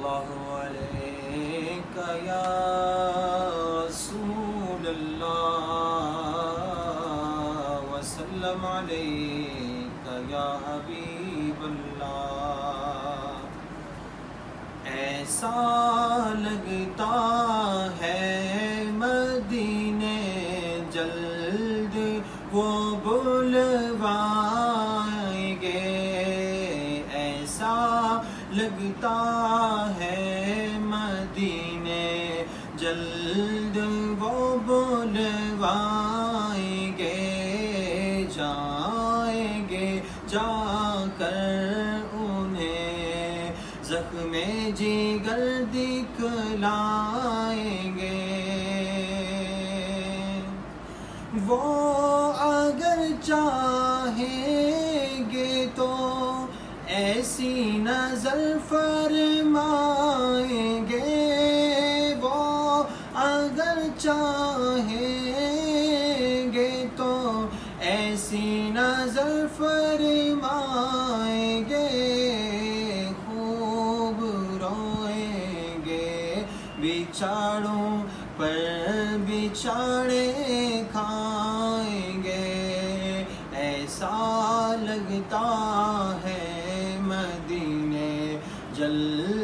اللہ علیکہ یا رسول اللہ وسلم علیکہ یا حبیب اللہ۔ ایسا لگتا ہے مدینے جلد وہ بلوائیں گے، ایسا لگتا ہے مدینے جلد وہ بلوائیں گے، جائیں گے جا کر انہیں زخم جگر دکھلائیں گے۔ وہ اگر چاہیں گے تو ایسی نظر فرمائیں گے، وہ اگر چاہیں گے تو ایسی نظر فرمائیں گے، خوب روئیں گے بچھاڑوں پر بچھاڑے کھائیں گے، ایسا لگتا ہے مدینے جلد